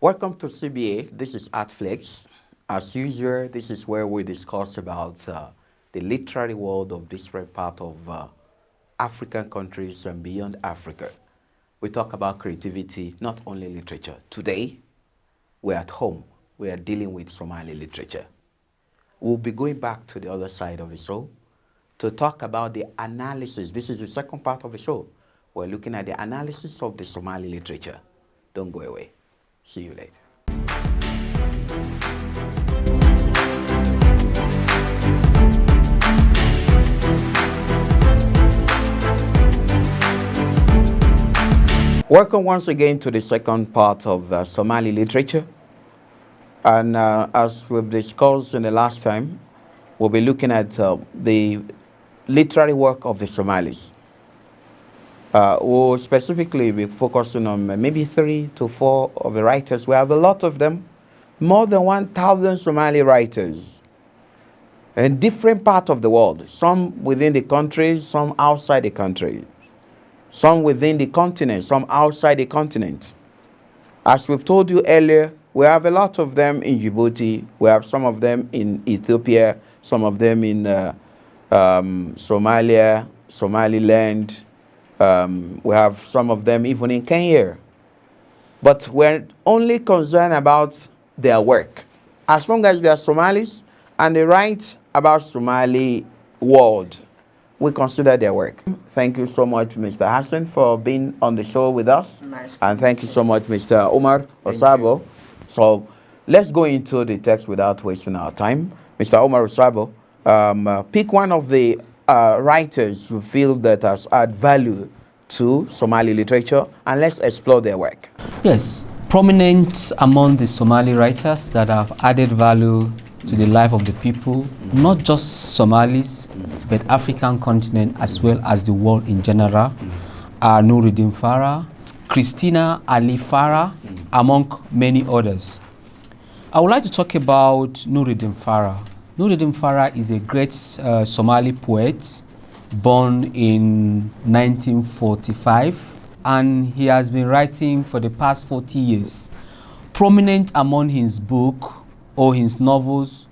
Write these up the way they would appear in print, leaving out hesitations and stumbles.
Welcome to CBA. This is Artflakes. As usual, this is where we discuss about the literary world of different parts of African countries and beyond Africa. We talk about creativity, not only literature. Today, we're at home. We are dealing with Somali literature. We'll be going back to the other side of the show to talk about the analysis. This is the second part of the show. We're looking at the analysis of the Somali literature. Don't go away. See you later. Welcome once again to the second part of Somali literature. And as we've discussed in the last time, we'll be looking at the literary work of the Somalis. We'll specifically be focusing on maybe 3 to 4 of the writers. We have a lot of them, more than 1,000 Somali writers in different parts of the world, some within the country, some outside the country, some within the continent, some outside the continent. As we've told you earlier, we have a lot of them in Djibouti. We have some of them in Ethiopia, some of them in Somalia, Somaliland. We have some of them even in Kenya. But we're only concerned about their work. As long as they are Somalis and they write about Somali world, we consider their work. Thank you so much, Mr. Hassan, for being on the show with us. Nice. And thank you so much, Mr. Umar Osabo. So let's go into the text without wasting our time. Mr. Umar Osabo, pick one of the writers who feel that has added value to Somali literature, and let's explore their work. Yes, prominent among the Somali writers that have added value to the life of the people, not just Somalis, but African continent as well as the world in general, are Nuruddin Farah, Christina Ali Farah, among many others. I would like to talk about Nuruddin Farah. Nuruddin Farah is a great Somali poet born in 1945, and he has been writing for the past 40 years. Prominent among his book or his novels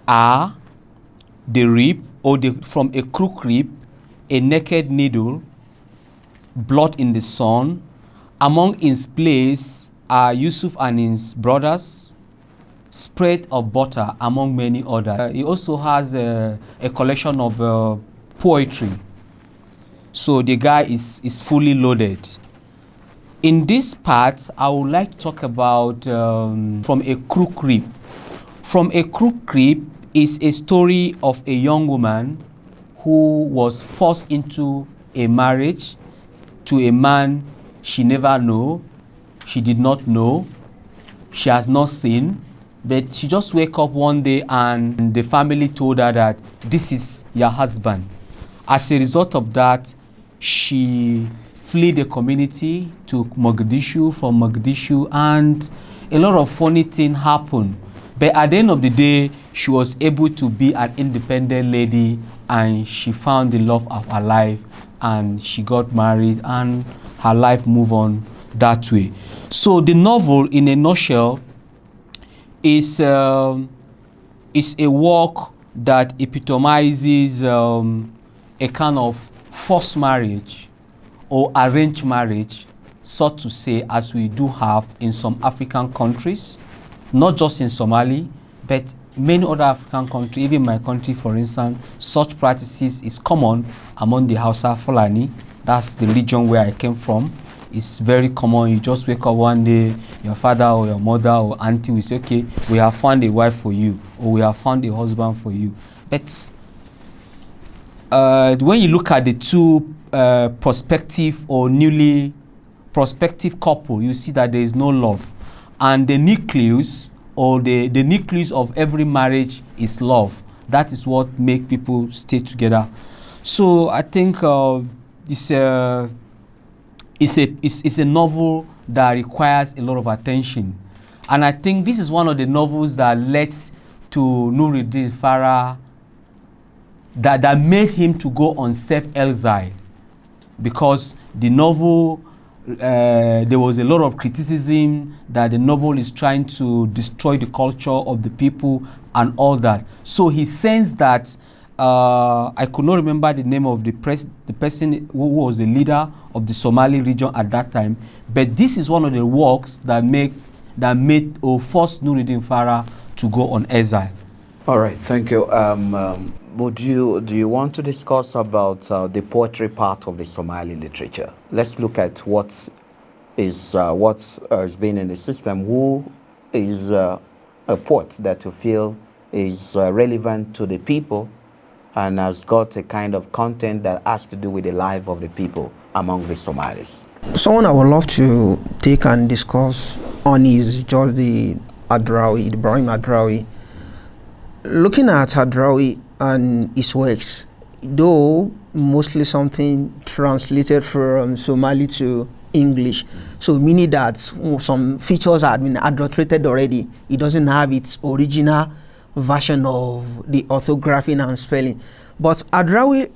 are The Rip, or From a Crook Rip, A Naked Needle, Blood in the Sun. Among his plays are Yusuf and his brothers, Spread of Butter, among many others. He also has a collection of poetry. So the guy is fully loaded. In this part, I would like to talk about From a Crook Rip. From a Crook Rip is a story of a young woman who was forced into a marriage to a man she never knew, she did not know, she has not seen. But she just wake up one day and the family told her that this is your husband. As a result of that, she fled the community to Mogadishu, from Mogadishu, and a lot of funny things happened. But at the end of the day, she was able to be an independent lady, and she found the love of her life, and she got married, and her life moved on that way. So the novel, in a nutshell, is a work that epitomizes a kind of forced marriage or arranged marriage, so to say, as we do have in some African countries, not just in Somali, but many other African countries, even my country, for instance. Such practices is common among the Hausa Fulani. That's the region where I came from. It's very common. You just wake up one day, your father or your mother or auntie will say, okay, we have found a wife for you, or we have found a husband for you. But when you look at the two prospective or newly prospective couple, you see that there is no love. And the nucleus, or the nucleus of every marriage is love. That is what makes people stay together. So I think it's a novel that requires a lot of attention. And I think this is one of the novels that led to Nuruddin Farah, that made him to go on self-exile, because the novel there was a lot of criticism that the novel is trying to destroy the culture of the people and all that. So he sensed that, I could not remember the name of the person who was the leader of the Somali region at that time, but this is one of the works that made or forced Nuruddin Farah to go on exile. All right, thank you. Do you want to discuss about the poetry part of the Somali literature? Let's look at what's been in the system. Who is a poet that you feel is relevant to the people and has got a kind of content that has to do with the life of the people among the Somalis? Someone I would love to take and discuss on is just the Ibrahim Hadrawi. Looking at Hadrawi and his works, though mostly something translated from Somali to English, so meaning that some features have been adulterated already. It doesn't have its original version of the orthography and spelling. But Hadrawi,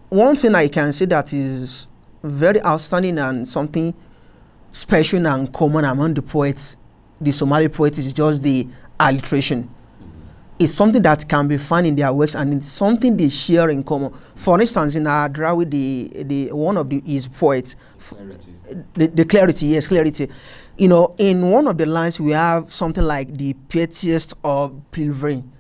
one thing I can say that is very outstanding and something special and common among the poets, the Somali poets, is just the alliteration. It's something that can be found in their works, and it's something they share in common. For instance, in Hadrawi, the one of his poets, the clarity, yes, clarity. You know, in one of the lines we have something like the piteous of pilgrim,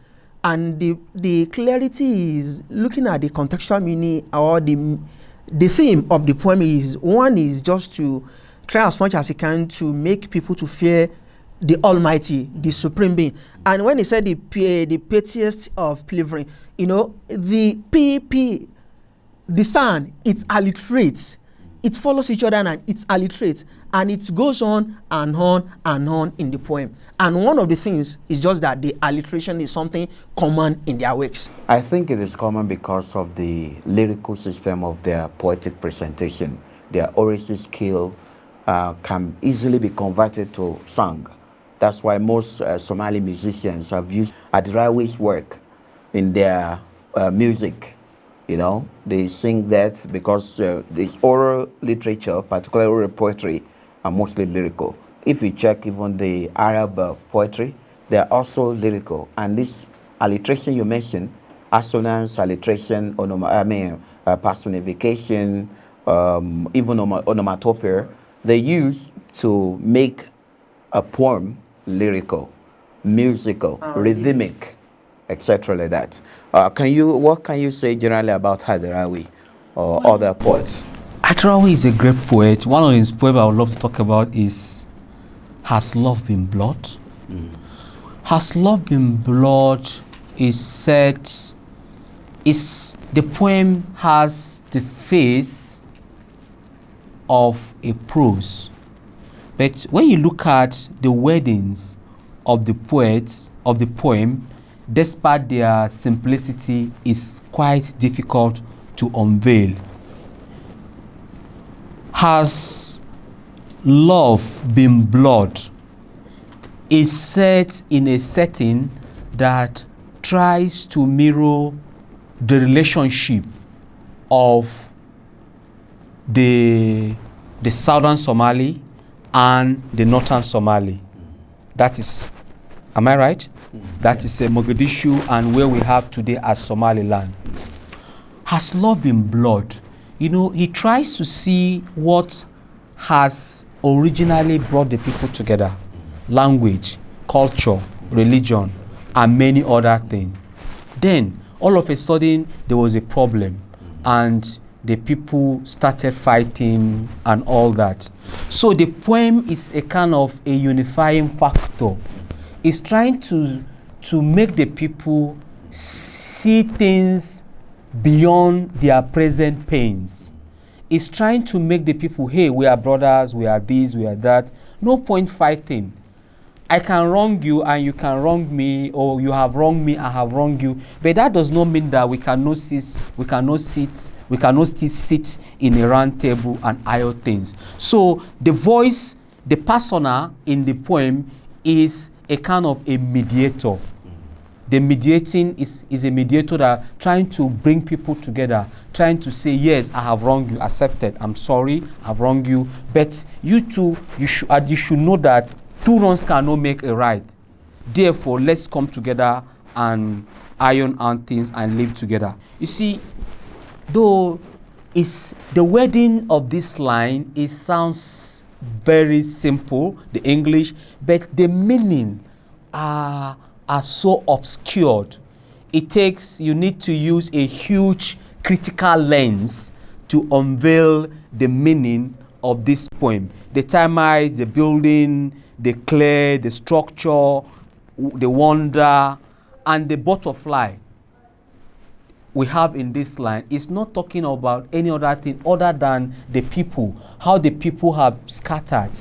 and the clarity is looking at the contextual meaning, or the theme of the poem is just to try as much as he can to make people to fear the Almighty, the Supreme Being. And when he said the piteous of pilgrim, you know, the P, the sound, it alliterates. It follows each other and it alliterates. And it goes on and on and on in the poem. And one of the things is just that the alliteration is something common in their works. I think it is common because of the lyrical system of their poetic presentation. Their oracy skill can easily be converted to song. That's why most Somali musicians have used Hadrawi's work in their music. You know, they sing that because this oral literature, particularly oral poetry, are mostly lyrical. If you check even the Arab poetry, they are also lyrical. And this alliteration you mentioned, assonance, alliteration, personification, even onomatopoeia, they use to make a poem lyrical, musical, rhythmic, etc. like that. What can you say generally about Hadrawi or other poets? Hadrawi is a great poet. One of his poems I would love to talk about is Has Love Been Blood? Has Love Been Blood is said, the poem has the face of a prose. But when you look at the wordings of the poets, of the poem, despite their simplicity, is quite difficult to unveil. Has love been blood is set in a setting that tries to mirror the relationship of the southern Somali and the northern Somali. That is, am I right? That is Mogadishu and where we have today as Somaliland. Has love been blood? You know, he tries to see what has originally brought the people together. Language, culture, religion, and many other things. Then, all of a sudden, there was a problem, and the people started fighting and all that. So the poem is a kind of a unifying factor. It's trying to make the people see things beyond their present pains. It's trying to make the people, hey, we are brothers, we are this, we are that. No point fighting. I can wrong you and you can wrong me, or you have wronged me, I have wronged you. But that does not mean that we cannot still sit in a round table and iron things. So the voice, the persona in the poem is a kind of a mediator. The mediating is a mediator that trying to bring people together, trying to say, yes, I have wronged you, accepted, I'm sorry, I've wronged you, but you too, you should know that two wrongs cannot make a right. Therefore, let's come together and iron out things and live together. You see, though it's the wording of this line, it sounds very simple, the English, but the meaning are so obscured. You need to use a huge critical lens to unveil the meaning of this poem. The termites, the building, the clay, the structure, the wonder, and the butterfly we have in this line is not talking about any other thing other than the people, how the people have scattered.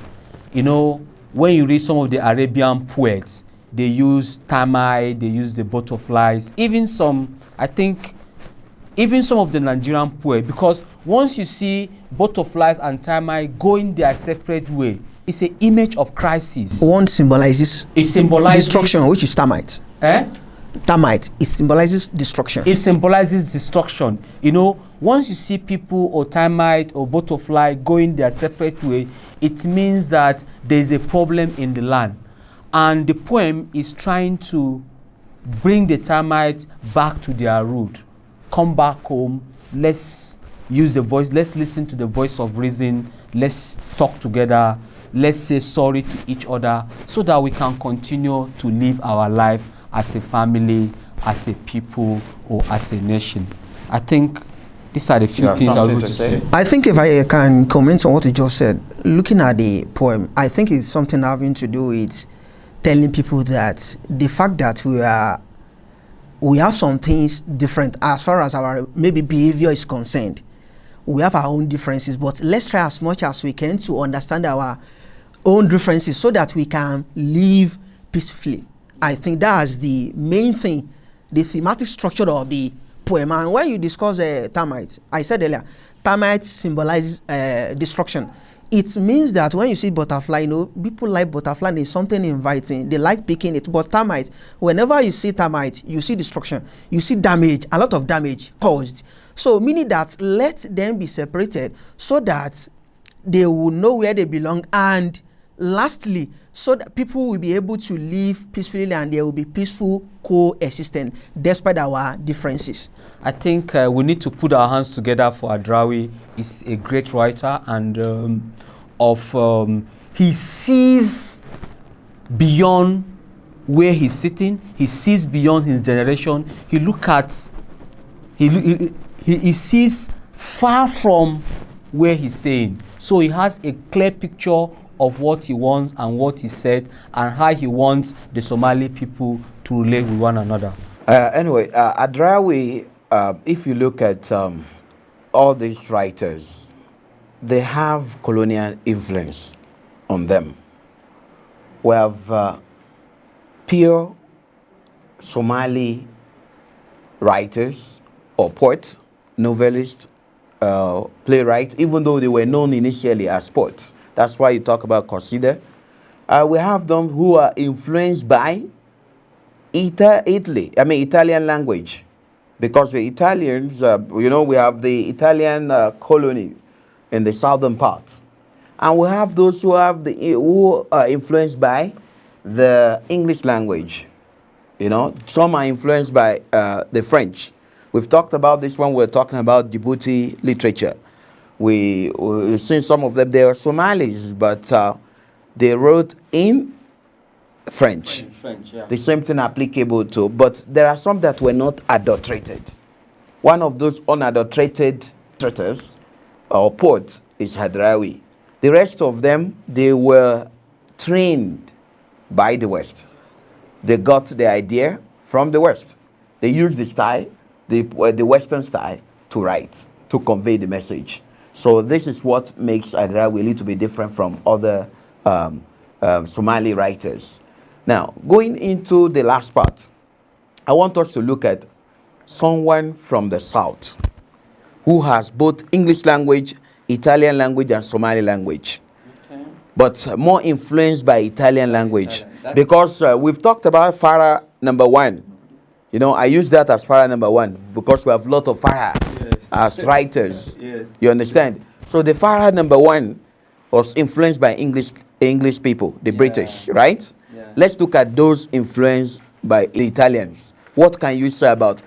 You know, when you read some of the Arabian poets, they use termite, they use the butterflies, even some of the Nigerian poets, because once you see butterflies and termite going their separate way, it's an image of crisis. One symbolizes destruction, which is termite. Termite, it symbolizes destruction. It symbolizes destruction. You know, once you see people or termite or butterfly going their separate way, it means that there is a problem in the land. And the poem is trying to bring the termites back to their root. Come back home. Let's use the voice. Let's listen to the voice of reason. Let's talk together. Let's say sorry to each other so that we can continue to live our life as a family, as a people, or as a nation. I think these are the few things I want to say. I think if I can comment on what you just said, looking at the poem, I think it's something having to do with telling people that the fact that we have some things different as far as our maybe behavior is concerned. We have our own differences, but let's try as much as we can to understand our own differences so that we can live peacefully. I think that's the main thing, the thematic structure of the poem. And when you discuss termites, I said earlier, termites symbolize destruction. It means that when you see butterfly, you know, people like butterfly, there's something inviting. They like picking it. But termites, whenever you see termites, you see destruction. You see damage, a lot of damage caused. So meaning that let them be separated so that they will know where they belong. And lastly, so that people will be able to live peacefully and there will be peaceful coexistence despite our differences. I think we need to put our hands together for Adrawi. He's a great writer and he sees beyond where he's sitting. He sees beyond his generation. He sees far from where he's saying. So he has a clear picture of what he wants and what he said and how he wants the Somali people to relate with one another. Anyway, Adrawi, if you look at all these writers, they have colonial influence on them. We have pure Somali writers or poets, novelists, playwrights, even though they were known initially as poets. That's why you talk about Consider. We have them who are influenced by Italian language. Because the Italians, you know, we have the Italian colony in the southern parts. And we have those who are influenced by the English language. You know, some are influenced by the French. We've talked about this when we're talking about Djibouti literature. We've seen some of them, they are Somalis, but they wrote in French. Yeah. The same thing applicable to, but there are some that were not adulterated. One of those unadulterated writers or poets is Hadrawi. The rest of them, they were trained by the West. They got the idea from the West. They used the style, the Western style, to write, to convey the message. So this is what makes Adrawi a little bit different from other Somali writers. Now, going into the last part, I want us to look at someone from the South who has both English language, Italian language, and Somali language. Okay. But more influenced by Italian language. Because we've talked about Farah number 1, You know, I use that as Farah number one because we have a lot of Farah as writers. You understand? So the Farah number one was influenced by English people, the British, right? Let's look at those influenced by the Italians. What can you say about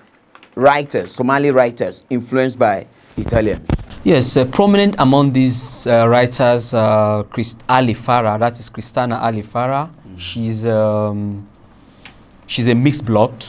writers, Somali writers influenced by Italians? Yes, prominent among these writers, Ali Farah, that is Christiana Ali Farah. She's a mixed blood.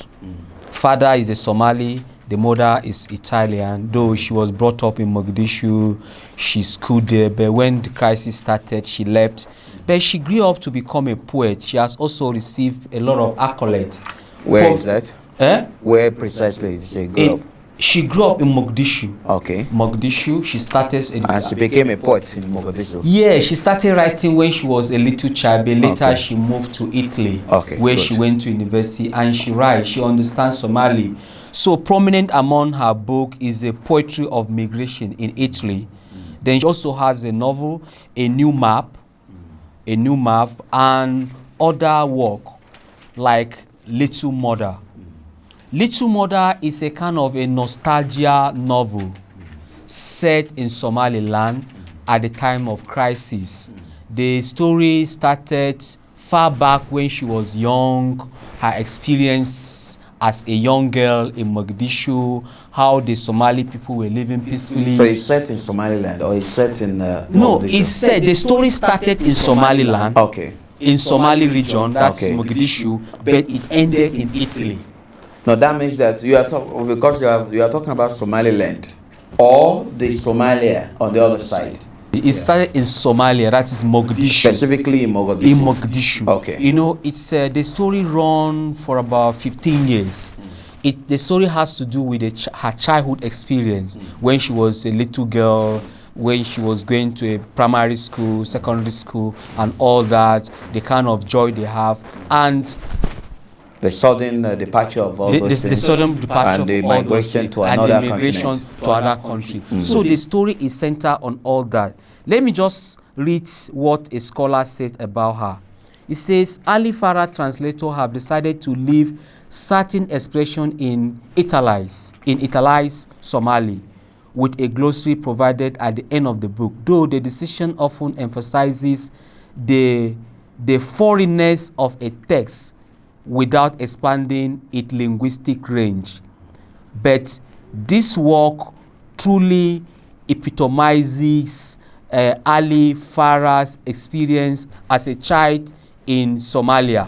Father is a Somali, the mother is Italian. Though she was brought up in Mogadishu, she schooled there, but when the crisis started, she left. But she grew up to become a poet. She has also received a lot of accolades. Where is that? Eh? Where precisely did she grow up? She grew up in Mogadishu. Okay. Mogadishu, she started... And she became a poet in Mogadishu. Yeah, she started writing when she was a little child, but later she moved to Italy, where she went to university, and she writes, she understands Somali. So prominent among her book is a poetry of migration in Italy. Then she also has a novel, a new map, and other work like Little Mother. Little Mother is a kind of a nostalgia novel set in Somaliland at the time of crisis. The story started far back when she was young, her experience as a young girl in Mogadishu, how the Somali people were living peacefully. So it's set in Somaliland or it's set in No, it's set, the story started in Somaliland, in Somali region, that's Mogadishu, but it ended in Italy. No, that means that you are because you are talking about Somaliland or the Somalia on the other side. It started in Somalia, that is Mogadishu. Specifically in Mogadishu. In Mogadishu. Okay. You know, it's the story run for about 15 years. The story has to do with her childhood experience when she was a little girl, when she was going to a primary school, secondary school, and all that, the kind of joy they have, and the sudden departure of all those things. The sudden departure and the of all migration those to another and the migration continent. to another country. So the story is centered on all that. Let me just read what a scholar said about her. He says, Ali Farah translator have decided to leave certain expression in italicized Somali with a glossary provided at the end of the book, though the decision often emphasizes the foreignness of a text without expanding its linguistic range. But this work truly epitomizes Ali Farah's experience as a child in Somalia.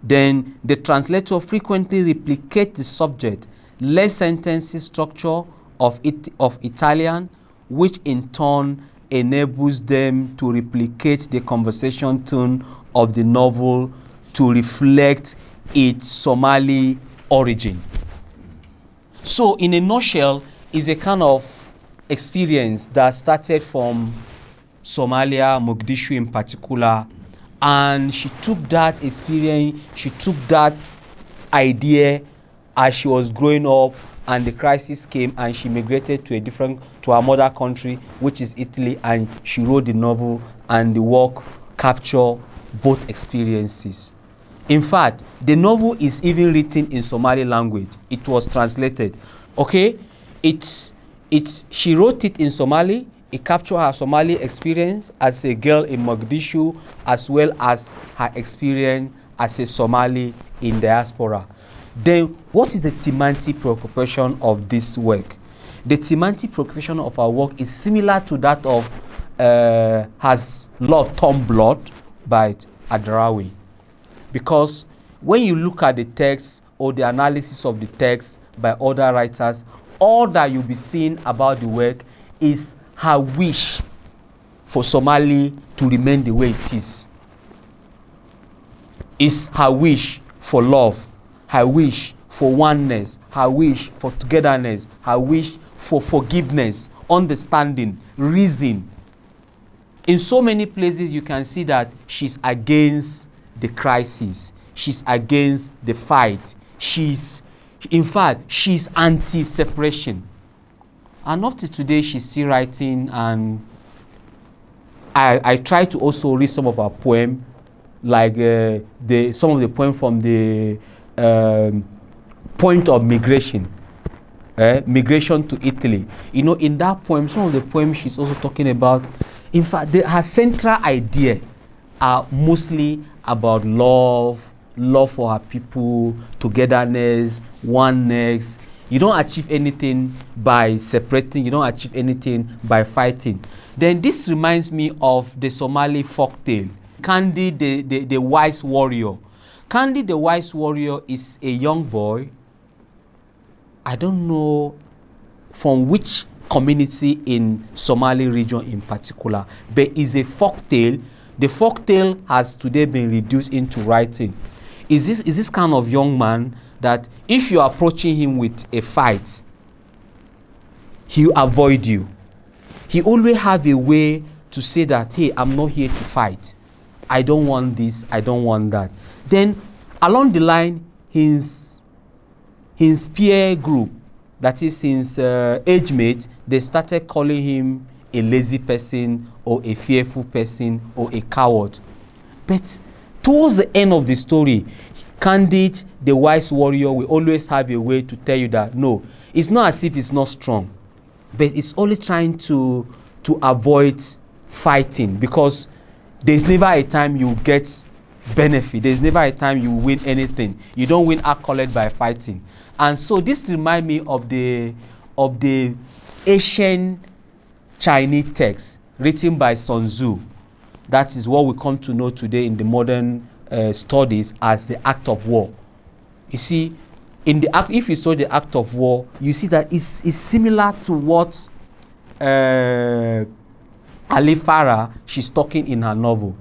Then the translator frequently replicates the subject, less sentences structure of Italian, which in turn enables them to replicate the conversation tone of the novel to reflect its Somali origin. So in a nutshell, it's a kind of experience that started from Somalia, Mogadishu in particular, and she took that experience, she took that idea as she was growing up, and the crisis came and she migrated to her mother country, which is Italy, and she wrote the novel, and the work captured both experiences. In fact, the novel is even written in Somali language. It was translated. Okay? She wrote it in Somali. It captured her Somali experience as a girl in Mogadishu, as well as her experience as a Somali in diaspora. Then, what is the thematic preoccupation of this work? The thematic preoccupation of our work is similar to that of Has Love Turned Blood by Adarawi. Because when you look at the text or the analysis of the text by other writers, all that you'll be seeing about the work is her wish for Somali to remain the way it is. It's her wish for love, her wish for oneness, her wish for togetherness, her wish for forgiveness, understanding, reason. In so many places you can see that she's against the crisis. She's against the fight. In fact, she's anti-separation. And up to today, she's still writing, and I try to also read some of her poems, like some of the poems from the point of migration. Migration to Italy. You know, in that poem, some of the poems she's also talking about, in fact, her central idea are mostly about love for her people, togetherness, oneness. You don't achieve anything by separating, you don't achieve anything by fighting. Then this reminds me of the Somali folktale, Kandi the wise warrior. Kandi the wise warrior is a young boy, I don't know from which community in Somali region in particular, but is a folktale. The folktale has today been reduced into writing. Is this kind of young man that if you are approaching him with a fight, he'll avoid you. He always have a way to say that, hey, I'm not here to fight. I don't want this, I don't want that. Then along the line, his peer group, that is his age mate, they started calling him a lazy person or a fearful person or a coward. But towards the end of the story, Candid, the wise warrior, will always have a way to tell you that no, it's not as if it's not strong, but it's only trying to avoid fighting, because there's never a time you get benefit. There's never a time you win anything. You don't win accolade by fighting. And so this reminds me of the ancient Chinese text written by Sun Tzu. That is what we come to know today in the modern studies as the act of war. You see, in the act, if you saw the act of war, you see that it's similar to what Ali Farah, she's talking in her novel.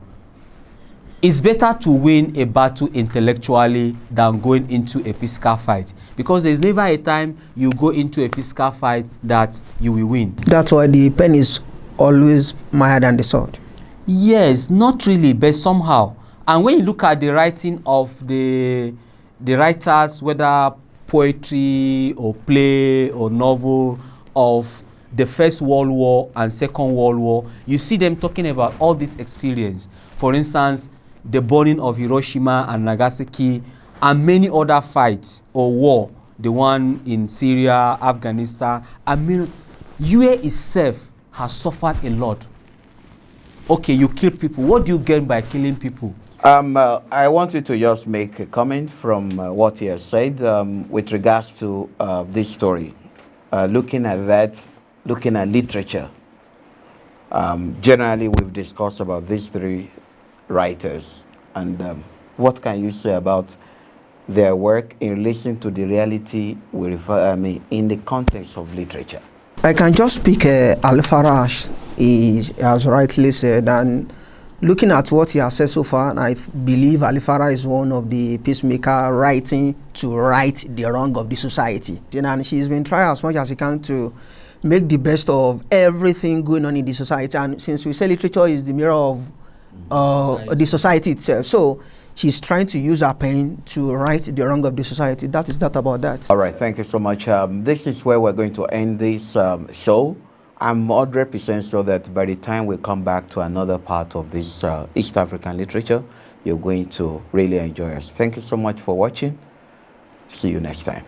It's better to win a battle intellectually than going into a physical fight, because there's never a time you go into a physical fight that you will win. That's why the pen is always mightier than the sword. Yes, not really, but somehow. And when you look at the writing of the writers, whether poetry or play or novel of the First World War and Second World War, you see them talking about all this experience. For instance, the burning of Hiroshima and Nagasaki, and many other fights or war, the one in Syria, Afghanistan. I mean, UA itself has suffered a lot. Okay, you kill people. What do you gain by killing people? I want you to just make a comment from what he has said with regards to this story. Looking at that, looking at literature, generally we've discussed about these three writers, and what can you say about their work in relation to the reality we refer, in the context of literature? I can just speak Al-Faraj, he has rightly said, and looking at what he has said so far, I believe Al-Faraj is one of the peacemaker writing to right the wrong of the society. And she's been trying as much as she can to make the best of everything going on in the society. And since we say literature is the mirror of the society itself, so she's trying to use her pen to right the wrong of the society. That is that about that. All right, thank you so much. This is where we're going to end this show. I'm 100% sure that by the time we come back to another part of this East African literature, you're going to really enjoy us. Thank you so much for watching. See you next time.